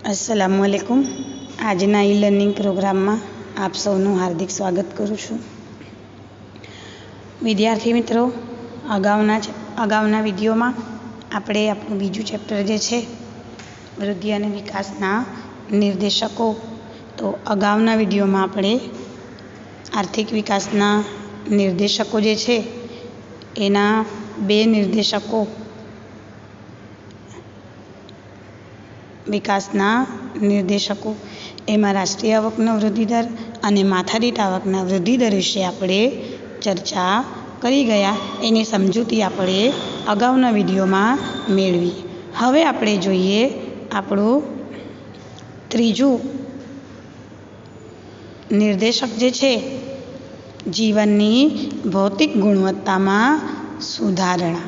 अस्सलामुअलैकुम। આજના e learning પ્રોગ્રામમાં આપ સૌનું હાર્દિક સ્વાગત કરું છું। વિદ્યાર્થી મિત્રો, અગાઉના વિડીયોમાં આપણે આપણું બીજું ચેપ્ટર જે છે વૃદ્ધિ અને વિકાસના નિર્દેશકો, તો અગાઉના વિડીયોમાં આપણે આર્થિક વિકાસના નિર્દેશકો જે છે એના બે નિર્દેશકો વિકાસના નિર્દેશકો એમાં રાષ્ટ્રીય આવકનો વૃદ્ધિદર અને માથાદીઠ આવકના વૃદ્ધિદર વિશે આપણે ચર્ચા કરી ગયા। એની સમજૂતી આપણે અગાઉના વિડીયોમાં મેળવી। હવે આપણે જોઈએ આપણું ત્રીજું નિર્દેશક જે છે જીવનની ભૌતિક ગુણવત્તામાં સુધારણા।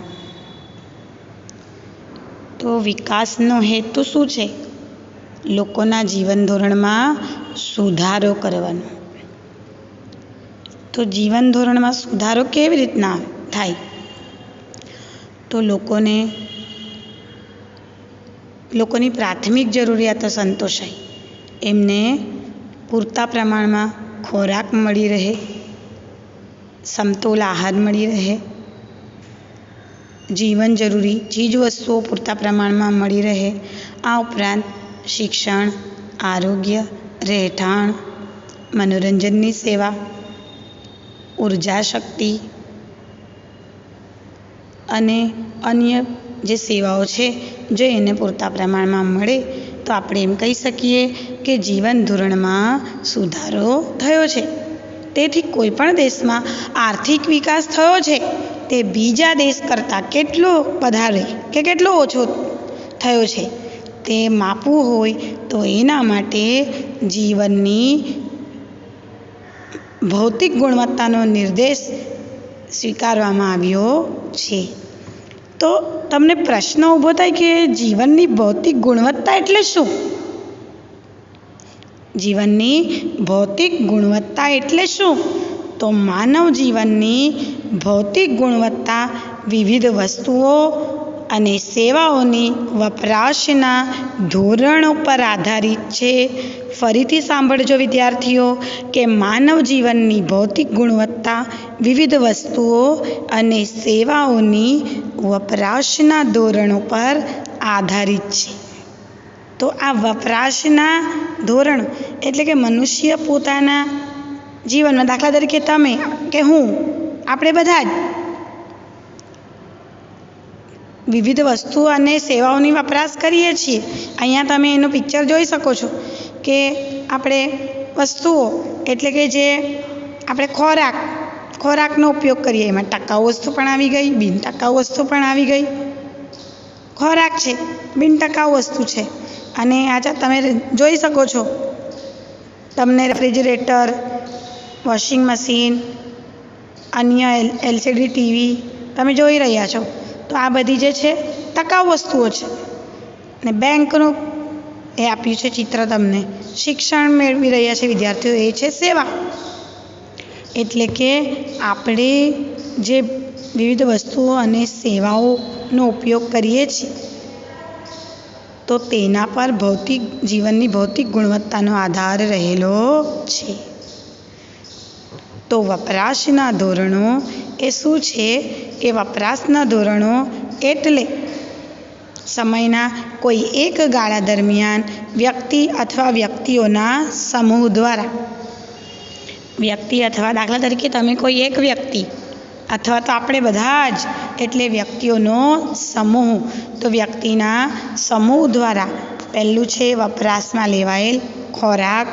તો વિકાસનો હેતુ શું છે? લોકોના જીવન ધોરણમાં સુધારો કરવાનો। તો જીવન ધોરણમાં સુધારો કેવી રીતના થાય? તો લોકોની પ્રાથમિક જરૂરિયાતો સંતોષાય, એમને પૂરતા પ્રમાણમાં ખોરાક મળી રહે, સમતોલ આહાર મળી રહે, જીવન જરૂરી ચીજવસ્તુઓ પૂરતા પ્રમાણમાં મળી રહે। આ ઉપરાંત શિક્ષણ, આરોગ્ય, રહેઠાણ, મનોરંજનની સેવા, ઉર્જા શક્તિ અને અન્ય જે સેવાઓ છે જો એને પૂરતા પ્રમાણમાં મળે તો આપણે એમ કહી શકીએ કે જીવન ધોરણમાં સુધારો થયો છે। તેથી કોઈપણ દેશમાં આર્થિક વિકાસ થયો છે તે બીજા દેશ કરતાં કેટલો વધારે કે કેટલો ઓછો થયો છે તે માપવું હોય તો એના માટે જીવનની ભૌતિક ગુણવત્તાનો નિર્દેશ સ્વીકારવામાં આવ્યો છે। તો તમને પ્રશ્ન ઊભો થાય કે જીવનની ભૌતિક ગુણવત્તા એટલે શું? જીવનની ભૌતિક ગુણવત્તા એટલે શું? તો માનવ જીવનની ભૌતિક ગુણવત્તા વિવિધ વસ્તુઓ અને સેવાઓની વપરાશના ધોરણો પર આધારિત છે। ફરીથી સાંભળજો વિદ્યાર્થીઓ કે માનવ જીવનની ભૌતિક ગુણવત્તા વિવિધ વસ્તુઓ અને સેવાઓની વપરાશના ધોરણો પર આધારિત છે। તો આ વપરાશના ધોરણો એટલે કે મનુષ્ય પોતાના જીવનમાં, દાખલા તરીકે તમે કે હું, આપણે બધા જ વિવિધ વસ્તુઓ અને સેવાઓની વપરાશ કરીએ છીએ। અહીંયા તમે એનું પિક્ચર જોઈ શકો છો કે આપણે વસ્તુઓ એટલે કે જે આપણે ખોરાકનો ઉપયોગ કરીએ, એમાં ટકાઉ વસ્તુ પણ આવી ગઈ, બિન ટકાઉ વસ્તુ પણ આવી ગઈ। ખોરાક છે, બિન ટકાઉ વસ્તુ છે, અને આજે તમે જોઈ શકો છો તમને રેફ્રિજરેટર, વોશિંગ મશીન, અન્ય LCD ટીવી તમે જોઈ રહ્યા છો। તો આ બધી જે છે ટકાઉ વસ્તુઓ છે। ને બેંકનું એ આપ્યું છે ચિત્ર તમને, શિક્ષણ મેળવી રહ્યા છે વિદ્યાર્થીઓ, એ છે સેવા। એટલે કે આપણે જે વિવિધ વસ્તુઓ અને સેવાઓનો ઉપયોગ કરીએ છીએ તો તેના પર જીવનની ભૌતિક ગુણવત્તાનો આધાર રહેલો છે। તો વપરાશના ધોરણો એ શું છે કે વપરાશના ધોરણો એટલે સમયના કોઈ એક ગાળા દરમિયાન વ્યક્તિ અથવા વ્યક્તિઓના સમૂહ દ્વારા, દાખલા તરીકે તમે કોઈ એક વ્યક્તિ અથવા તો આપણે બધા જ એટલે વ્યક્તિઓનો સમૂહ, તો વ્યક્તિના સમૂહ દ્વારા પહેલું છે વપરાશમાં લેવાયેલ ખોરાક,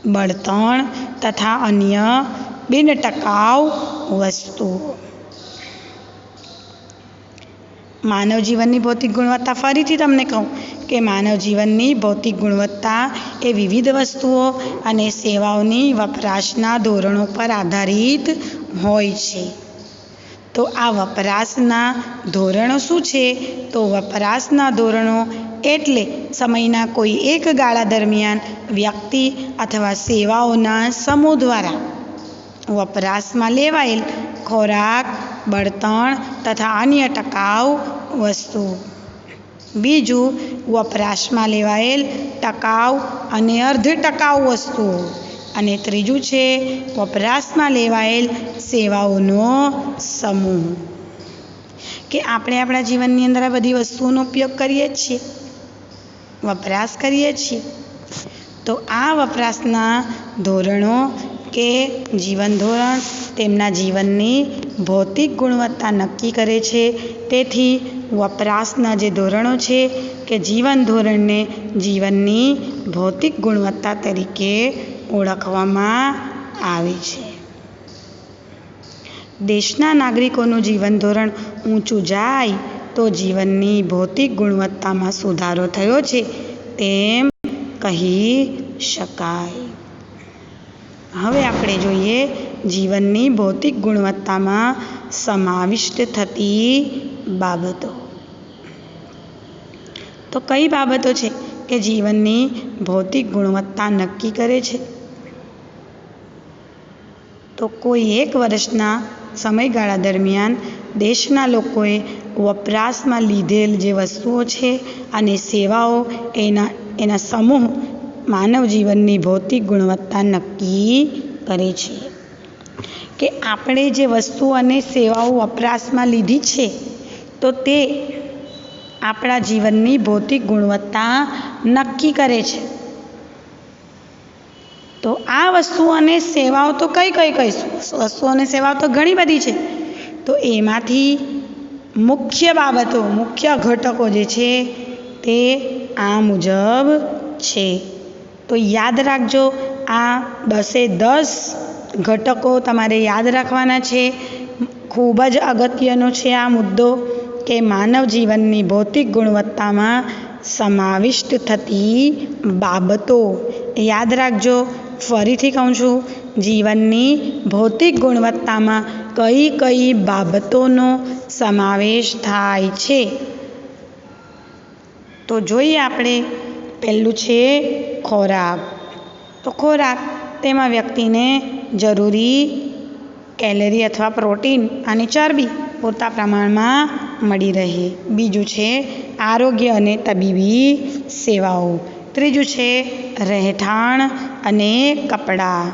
બળતણ તથા અન્ય બિન ટકાઉ વસ્તુઓ। માનવ જીવનની ભૌતિક ગુણવત્તા, ફરીથી તમને કહું કે માનવ જીવનની ભૌતિક ગુણવત્તા એ વિવિધ વસ્તુઓ અને સેવાઓની વપરાશના ધોરણો પર આધારિત હોય છે। તો આ વપરાશના ધોરણો શું છે? તો વપરાશના ધોરણો એટલે સમયના કોઈ એક ગાળા દરમિયાન વ્યક્તિ અથવા સેવાઓના સમૂહ દ્વારા વપરાશમાં લેવાયેલ ખોરાક, બળતણ તથા અન્ય ટકાઉ વસ્તુઓ। બીજું, વપરાશમાં લેવાયેલ ટકાઉ અને અર્ધ ટકાઉ વસ્તુઓ. અને ત્રીજું છે વપરાશમાં લેવાયેલ સેવાઓનો સમૂહ. કે આપણે આપણા જીવનની અંદર આ બધી વસ્તુઓનો ઉપયોગ કરીએ જ છીએ, વપરાશ કરીએ છીએ. તો આ વપરાશના ધોરણો કે જીવન ધોરણ તેમના જીવનની ભૌતિક ગુણવત્તા નક્કી કરે છે. તેથી વપરાશના જે ધોરણો છે કે જીવન ધોરણને જીવનની ભૌતિક ગુણવત્તા તરીકે ઓળખવામાં આવે છે. દેશના નાગરિકોનું જીવન ધોરણ ઊંચું જાય તો જીવનની ભૌતિક ગુણવત્તામાં સુધારો થયો છે તેમ કહી શકાય. હવે આપણે જોઈએ જીવનની ભૌતિક ગુણવત્તામાં સમાવિષ્ટ થતી બાબતો. તો કઈ બાબતો છે કે જીવનની ભૌતિક ગુણવત્તા નક્કી કરે છે? તો કોઈ એક વર્ષના સમયગાળા દરમિયાન દેશના લોકોએ વપરાશમાં લીધેલ જે વસ્તુઓ છે અને સેવાઓ એના સમૂહ માનવ જીવનની ભૌતિક ગુણવત્તા નક્કી કરે છે. કે આપણે જે વસ્તુઓ અને સેવાઓ વપરાશમાં લીધી છે તો તે આપણા જીવનની ભૌતિક ગુણવત્તા નક્કી કરે છે. તો આ વસ્તુઓ અને સેવાઓ તો કઈ કહીશું? વસ્તુઓ અને સેવાઓ તો ઘણી બધી છે. તો એમાંથી મુખ્ય બાબતો, મુખ્ય ઘટકો જે છે તે આ મુજબ છે. તો યાદ રાખજો, આ 10 ઘટકો તમારે યાદ રાખવાના છે. ખૂબ જ અગત્યનો છે આ મુદ્દો કે માનવ જીવનની ભૌતિક ગુણવત્તામાં સમાવિષ્ટ થતી બાબતો. યાદ રાખજો, ફરીથી કહું છું, જીવનની ભૌતિક ગુણવત્તામાં કઈ કઈ બાબતોનો સમાવેશ થાય છે. તો જોઈએ આપણે, પહેલું છે ખોરાક. તો ખોરાક, તેમાં વ્યક્તિને જરૂરી કેલરી અથવા પ્રોટીન અને ચરબી પૂરતા પ્રમાણમાં મળી રહે. બીજું છે આરોગ્ય અને તબીબી સેવાઓ. ત્રીજું છે રહેઠાણ અને કપડાં.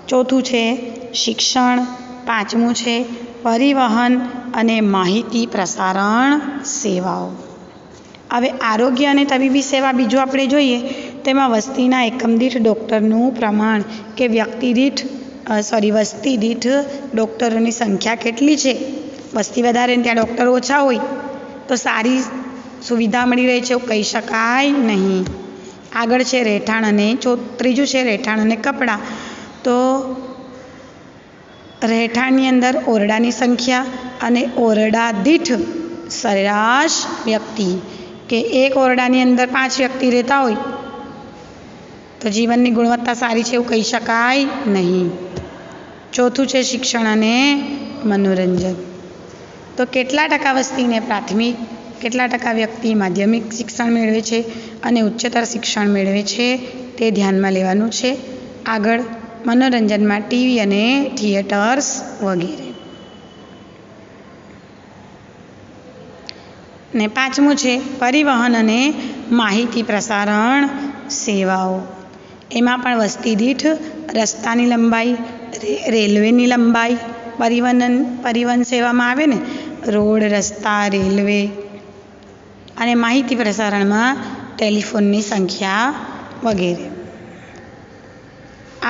ચોથું છે શિક્ષણ. પાંચમું છે પરિવહન અને માહિતી પ્રસારણ સેવાઓ. હવે આરોગ્ય અને તબીબી સેવા બીજું આપણે જોઈએ, તેમાં વસ્તીના એકમ દીઠ ડૉક્ટરનું પ્રમાણ કે વસ્તી દીઠ ડૉક્ટરોની સંખ્યા કેટલી છે. વસ્તી વધારે ને ત્યાં ડૉક્ટર ઓછા હોય તો સારી સુવિધા મળી રહે છે એવું કહી શકાય નહીં. આગળ છે રહેઠાણ અને ત્રીજું છે રહેઠાણ અને કપડાં. તો રહેઠાણની અંદર ઓરડાની સંખ્યા અને ઓરડા દીઠ સરેરાશ વ્યક્તિ, કે એક ઓરડાની અંદર 5 વ્યક્તિ રહેતા હોય તો જીવનની ગુણવત્તા સારી છે એવું કહી શકાય નહીં. ચોથું છે શિક્ષણ અને મનોરંજન. તો કેટલા ટકા વસ્તીને પ્રાથમિક, કેટલા ટકા વ્યક્તિ માધ્યમિક શિક્ષણ મેળવે છે અને ઉચ્ચતર શિક્ષણ મેળવે છે તે ધ્યાનમાં લેવાનું છે. આગળ મનોરંજનમાં ટીવી અને થિયેટર્સ વગેરે. ને પાંચમું છે પરિવહન અને માહિતી પ્રસારણ સેવાઓ. એમાં પણ વસ્તી દીઠ રસ્તાની લંબાઈ, રેલવેની લંબાઈ, પરિવહન સેવામાં આવે ને, રોડ, રસ્તા, રેલવે, અને માહિતી પ્રસારણમાં ટેલિફોનની સંખ્યા વગેરે.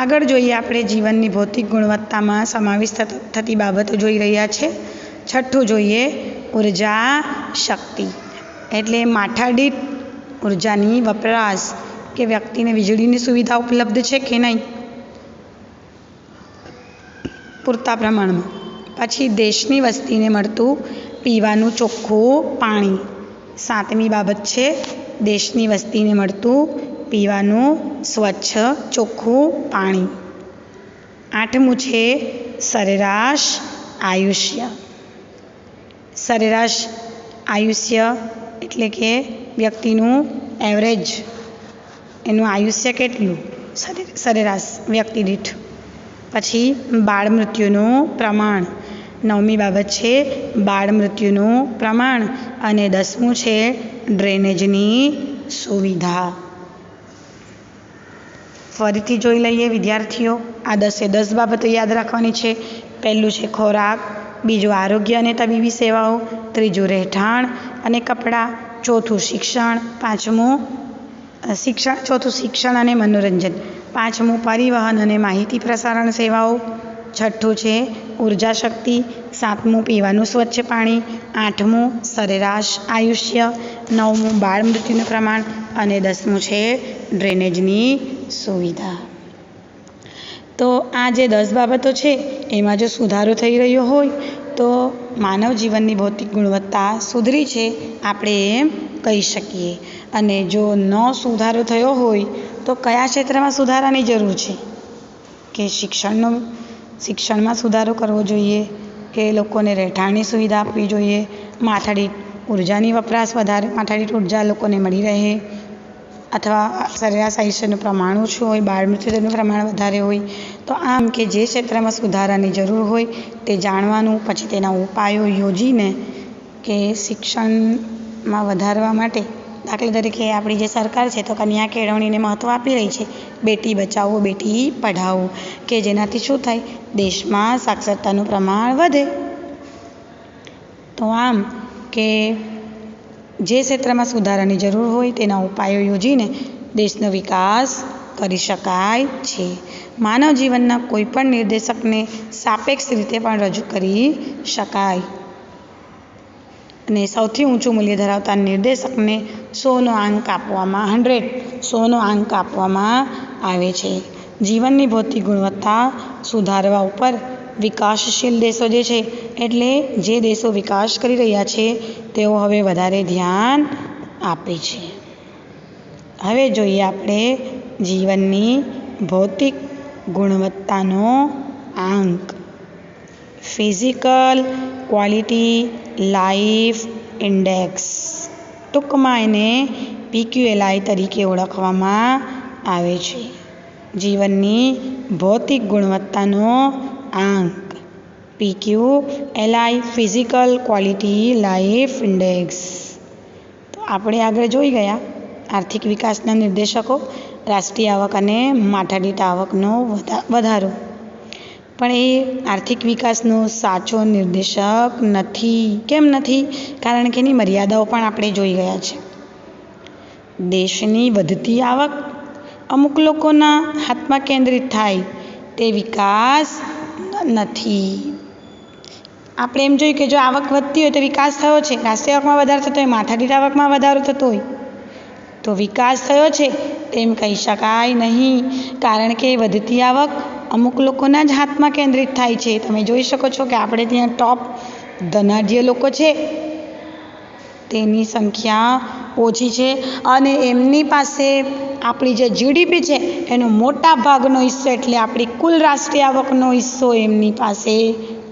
આગળ જોઈએ આપણે જીવનની ભૌતિક ગુણવત્તામાં સમાવિષ્ટ થતી બાબતો જોઈ રહ્યા છે. છઠ્ઠું જોઈએ ઉર્જા શક્તિ, એટલે માથાદીઠ ઉર્જાની વપરાશ, કે વ્યક્તિને વીજળીની સુવિધા ઉપલબ્ધ છે કે નહીં પૂરતા પ્રમાણમાં. પછી દેશની વસ્તીને મળતું પીવાનું ચોખ્ખું પાણી. 7મી બાબત છે દેશની વસ્તીને મળતું પીવાનું સ્વચ્છ ચોખ્ખું પાણી. 8મું છે સરેરાશ આયુષ્ય. સરેરાશ આયુષ્ય એટલે કે વ્યક્તિનું એવરેજ, એનું આયુષ્ય કેટલું સરેરાશ વ્યક્તિ દીઠ. પછી બાળ મૃત્યુનું પ્રમાણ. 9મી બાબત છે બાળ મૃત્યુનું પ્રમાણ. અને 10મું છે ડ્રેનેજની સુવિધા. ફરીથી જોઈ લઈએ વિદ્યાર્થીઓ, આ 10 બાબતો યાદ રાખવાની છે. પહેલું છે ખોરાક, બીજું આરોગ્ય અને તબીબી સેવાઓ, ત્રીજું રહેઠાણ અને કપડાં, ચોથું શિક્ષણ અને મનોરંજન, પાંચમું પરિવહન અને માહિતી પ્રસારણ સેવાઓ, છઠ્ઠું છે ઉર્જા શક્તિ, સાતમું પીવાનું સ્વચ્છ પાણી, આઠમું સરેરાશ આયુષ્ય, નવમું બાળ મૃત્યુનું પ્રમાણ અને 10મું છે ડ્રેનેજની સુવિધા. તો આ જે 10 બાબતો છે એમાં જો સુધારો થઈ રહ્યો હોય તો માનવ જીવનની ભૌતિક ગુણવત્તા સુધરી છે આપણે એમ કહી શકીએ. અને જો ન સુધારો થયો હોય તો કયા ક્ષેત્રમાં સુધારાની જરૂર છે? કે શિક્ષણમાં સુધારો કરવો જોઈએ, કે લોકોને રહેઠાણની સુવિધા આપવી જોઈએ, માથાદીઠ ઉર્જાની વપરાશ વધારે, માથાદીઠ ઉર્જા લોકોને મળી રહે, અથવા સરેરાશ આયુષ્યનું પ્રમાણ ઓછું હોય, બાળ મૃત્યુનું પ્રમાણ વધારે હોય. તો આમ કે જે ક્ષેત્રમાં સુધારાની જરૂર હોય તે જાણવાનું, પછી તેના ઉપાયો યોજીને કે શિક્ષણમાં વધારવા માટે, દાખલા તરીકે આપણી જે સરકાર છે તો કન્યા કેળવણીને મહત્ત્વ આપી રહી છે, બેટી બચાવો બેટી પઢાઓ, કે જેનાથી શું થાય, દેશમાં સાક્ષરતાનું પ્રમાણ વધે. તો આમ કે જે ક્ષેત્રમાં સુધારાની જરૂર હોય તેના ઉપાયો યોજીને દેશનો વિકાસ કરી શકાય છે. માનવ જીવનના કોઈપણ નિર્દેશકને સાપેક્ષ રીતે પણ રજૂ કરી શકાય અને સૌથી ઊંચું મૂલ્ય ધરાવતા નિર્દેશકને 100નો આંક આપવામાં આવે છે. જીવનની ભૌતિક ગુણવત્તા સુધારવા ઉપર વિકાસશીલ દેશો જે છે, એટલે જે દેશો વિકાસ કરી રહ્યા છે તેઓ હવે વધારે ધ્યાન આપે છે. હવે જોઈએ આપણે જીવનની ભૌતિક ગુણવત્તાનો આંક. ફિઝિકલ ક્વોલિટી લાઈફ ઇન્ડેક્સ, ટૂંકમાં એને PQLI તરીકે ઓળખવામાં આવે છે. જીવનની ભૌતિક ગુણવત્તાનો આંક PQLI, physical quality life index. તો આપણે આગળ જોઈ ગયા આર્થિક વિકાસના નિર્દેશકો, રાષ્ટ્રીય આવક અને માથાદીઠ આવકનો વધારો. પણ એ આર્થિક વિકાસનો સાચો નિર્દેશક નથી. કેમ નથી? કારણ કે એની મર્યાદાઓ પણ આપણે જોઈ ગયા છે. દેશની વધતી આવક અમુક લોકોના હાથમાં કેન્દ્રિત થાય તે વિકાસ નથી. આપણે એમ જોયું કે જો આવક વધતી હોય તો વિકાસ થયો છે, રાષ્ટ્રીય આવકમાં વધારો થતો હોય, માથાદીઠ આવકમાં વધારો થતો હોય તો વિકાસ થયો છે તેમ કહી શકાય નહીં. કારણ કે વધતી આવક અમુક લોકોના જ હાથમાં કેન્દ્રિત થાય છે. તમે જોઈ શકો છો કે આપણે ત્યાં ટોપ ધનાઢ્ય લોકો છે તેની સંખ્યા ઓછી છે અને એમની પાસે આપણી જે GDP છે એનો મોટા ભાગનો હિસ્સો, એટલે આપણી કુલ રાષ્ટ્રીય આવકનો હિસ્સો એમની પાસે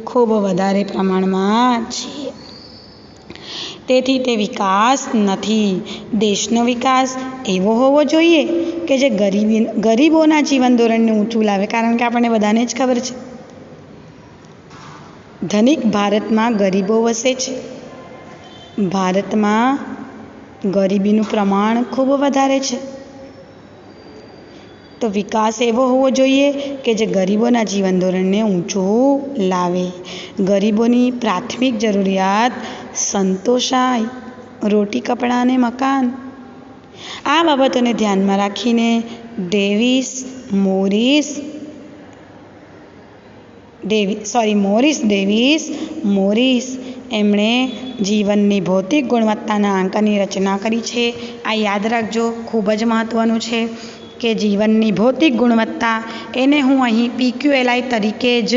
ખૂબ વધારે પ્રમાણમાં છે. તેથી તે વિકાસ નથી. દેશનો વિકાસ એવો હોવો જોઈએ કે જે ગરીબોના જીવન ધોરણને ઊંચું લાવે. કારણ કે આપણને બધાને જ ખબર છે ધનિક ભારતમાં ગરીબો વસે છે. ભારતમાં ગરીબીનું પ્રમાણ ખૂબ વધારે છે. તો વિકાસ એવો હોવો જોઈએ કે જે ગરીબોના જીવન ધોરણને ઊંચું લાવે, ગરીબોની પ્રાથમિક જરૂરિયાત સંતોષાય, રોટી કપડાં અને મકાન. આ બાબતોને ધ્યાનમાં રાખીને મોરિસ એમણે જીવનની ભૌતિક ગુણવત્તાના આંકની રચના કરી છે. આ યાદ રાખજો, ખૂબ જ મહત્ત્વનું છે કે જીવનની ભૌતિક ગુણવત્તા એને હું અહીં PQLI તરીકે જ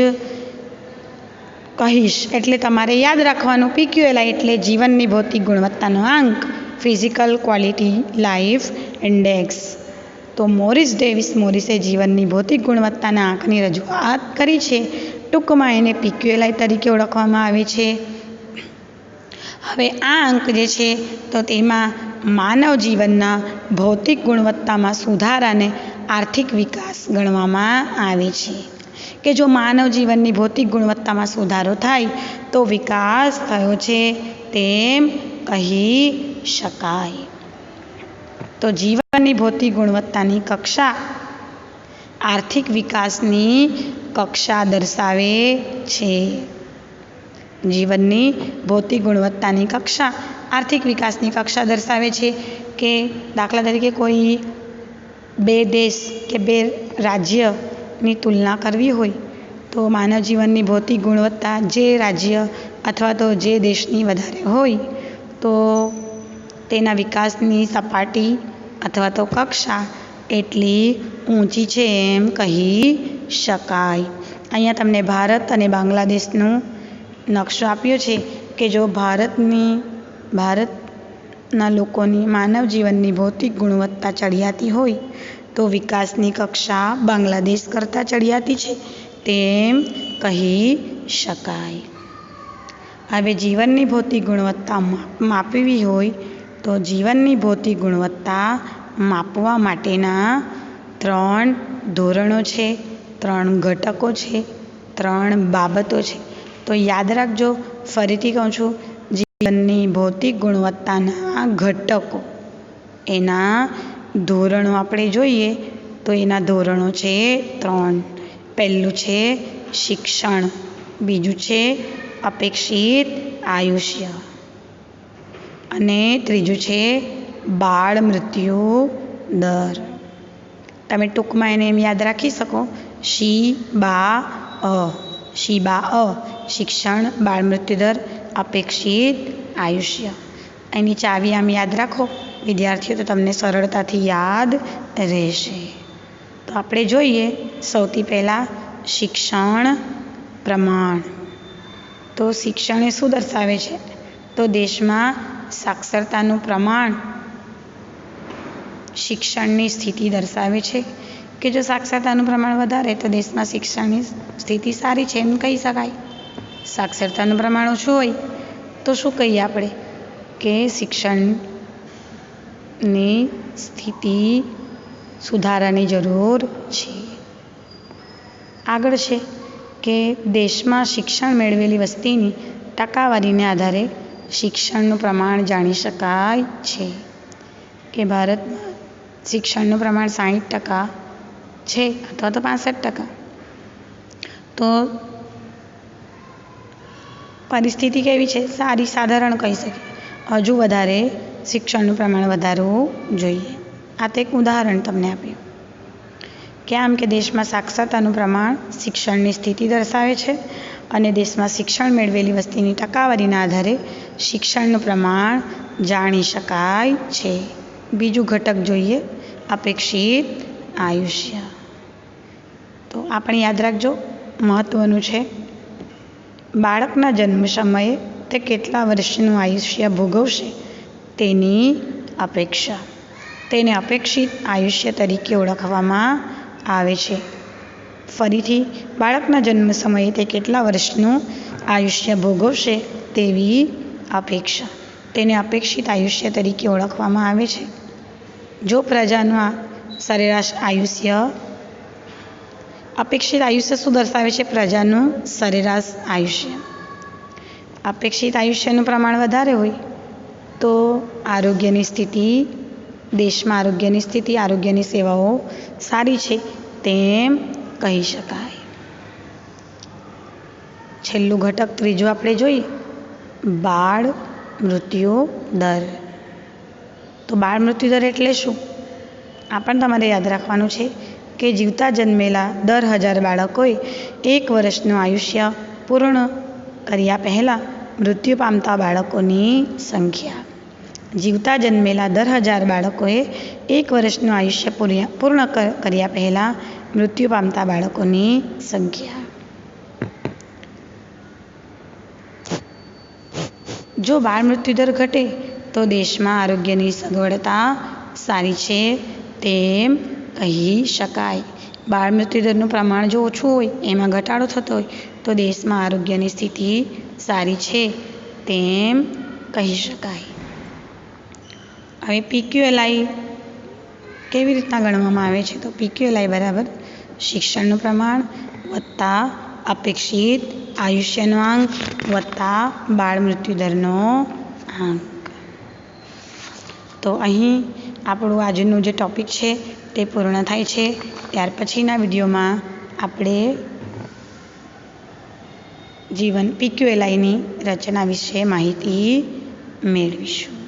કહીશ. એટલે તમારે યાદ રાખવાનું PQLI એટલે જીવનની ભૌતિક ગુણવત્તાનો આંક, ફિઝિકલ ક્વોલિટી લાઈફ ઇન્ડેક્સ. તો મોરિસે જીવનની ભૌતિક ગુણવત્તાના આંકની રજૂઆત કરી છે. ટૂંકમાં એને PQLI તરીકે ઓળખવામાં આવે છે. હવે આ આંક જે છે તો તેમાં માનવ જીવનના ભૌતિક ગુણવત્તામાં સુધારાને આર્થિક વિકાસ ગણવામાં આવે છે. કે જો માનવ જીવનની ભૌતિક ગુણવત્તામાં સુધારો થાય તો વિકાસ થયો છે તેમ કહી શકાય. તો જીવનની ભૌતિક ગુણવત્તાની કક્ષા આર્થિક વિકાસની કક્ષા દર્શાવે છે. જીવનની ભૌતિક ગુણવત્તાની કક્ષા આર્થિક વિકાસની કક્ષા દર્શાવે છે કે દાખલા તરીકે કોઈ બે દેશ કે બે રાજ્યની તુલના કરવી હોય તો માનવ જીવનની ભૌતિક ગુણવત્તા જે રાજ્ય અથવા તો જે દેશની વધારે હોય તો તેના વિકાસની સપાટી અથવા તો કક્ષા એટલી ઊંચી છે એમ કહી શકાય. અહીંયા તમને ભારત અને બાંગ્લાદેશનો નકશો આપ્યો છે કે જો ભારતના લોકોની માનવ જીવનની ભૌતિક ગુણવત્તા ચડિયાતી હોય તો વિકાસની કક્ષા બાંગ્લાદેશ કરતાં ચડિયાતી છે તેમ કહી શકાય. હવે જીવનની ભૌતિક ગુણવત્તા માપવી હોય તો જીવનની ભૌતિક ગુણવત્તા માપવા માટેના 3 ધોરણો છે, 3 ઘટકો છે, 3 બાબતો છે. તો યાદ રાખજો, ફરીથી કહું છું, જીવનની ભૌતિક ગુણવત્તાના ઘટકો એના ધોરણો આપણે જોઈએ તો એના ધોરણો છે 3. પહેલું છે શિક્ષણ, બીજું છે અપેક્ષિત આયુષ્ય અને ત્રીજું છે બાળ મૃત્યુ દર. તમે ટૂંકમાં એને એમ યાદ રાખી શકો, શિબા શિક્ષણ, બાળ મૃત્યુ દર, અપેક્ષિત આયુષ્ય. એની ચાવી આમ યાદ રાખો વિદ્યાર્થીઓ તો તમને સરળતાથી યાદ રહેશે. તો આપણે જોઈએ સૌથી પહેલાં શિક્ષણ પ્રમાણ. તો શિક્ષણ એ શું દર્શાવે છે તો દેશમાં સાક્ષરતાનું પ્રમાણ શિક્ષણની સ્થિતિ દર્શાવે છે કે જો સાક્ષરતાનું પ્રમાણ વધારે તો દેશમાં શિક્ષણની સ્થિતિ સારી છે એમ કહી શકાય. સાક્ષરતાનું પ્રમાણ ઓછું હોય તો શું કહીએ આપણે કે શિક્ષણની સ્થિતિ સુધારાની જરૂર છે. આગળ છે કે દેશમાં શિક્ષણ મેળવેલી વસ્તીની ટકાવારીને આધારે શિક્ષણનું પ્રમાણ જાણી શકાય છે કે ભારતમાં શિક્ષણનું પ્રમાણ 60% છે અથવા તો 65%. તો પરિસ્થિતિ કેવી છે? સારી, સાધારણ કહી શકીએ. હજુ વધારે શિક્ષણનું પ્રમાણ વધારવું જોઈએ. આ તો એક ઉદાહરણ તમને આપ્યું કે આમ કે દેશમાં સાક્ષરતાનું પ્રમાણ શિક્ષણની સ્થિતિ દર્શાવે છે અને દેશમાં શિક્ષણ મેળવેલી વસ્તીની ટકાવારીના આધારે શિક્ષણનું પ્રમાણ જાણી શકાય છે. બીજું ઘટક જોઈએ અપેક્ષિત આયુષ્ય. તો આપણે યાદ રાખજો, મહત્ત્વનું છે. બાળકના જન્મ સમયે તે કેટલા વર્ષનું આયુષ્ય ભોગવશે તેની અપેક્ષા, તેને અપેક્ષિત આયુષ્ય તરીકે ઓળખવામાં આવે છે. ફરીથી, બાળકના જન્મ સમયે તે કેટલા વર્ષનું આયુષ્ય ભોગવશે તેવી અપેક્ષા, તેને અપેક્ષિત આયુષ્ય તરીકે ઓળખવામાં આવે છે. જો પ્રજાનું આ સરેરાશ આયુષ્ય, અપેક્ષિત આયુષ્ય શું દર્શાવે છે? પ્રજાનું સરેરાશ આયુષ્ય. અપેક્ષિત આયુષ્યનું પ્રમાણ વધારે હોય તો આરોગ્યની સ્થિતિ, દેશમાં આરોગ્યની સ્થિતિ, આરોગ્યની સેવાઓ સારી છે તેમ કહી શકાય. છેલ્લું ઘટક ત્રીજું આપણે જોઈએ બાળ મૃત્યુ દર. તો બાળ મૃત્યુ દર એટલે શું? આ પણ તમારે યાદ રાખવાનું છે કે જીવતા જન્મેલા દર 1000 બાળકોએ 1 વર્ષનું આયુષ્ય પૂર્ણ કર્યા પહેલાં મૃત્યુ પામતા બાળકોની સંખ્યા. જીવતા જન્મેલા દર 1000 બાળકોએ 1 વર્ષનું આયુષ્ય પૂર્ણ કર્યા પહેલાં મૃત્યુ પામતા બાળકોની સંખ્યા. જો બાળ મૃત્યુદર ઘટે તો દેશમાં આરોગ્યની સગવડતા સારી છે તેમ કહી શકાય. બાળ મૃત્યુદરનું પ્રમાણ જો ઓછું હોય, એમાં ઘટાડો થતો હોય તો દેશમાં આરોગ્યની સ્થિતિ સારી છે તેમ કહી શકાય. હવે PQLI કેવી રીતના ગણવામાં આવે છે? તો PQLI બરાબર શિક્ષણનું પ્રમાણ વત્તા અપેક્ષિત આયુષ્યનો આંક વત્તા બાળ મૃત્યુદરનો આંક. તો અહીં આપણું આજનું જે ટૉપિક છે તે પૂર્ણ થાય છે. ત્યાર પછીના વિડીયોમાં આપણે જીવન PQLIની રચના વિશે માહિતી મેળવીશું.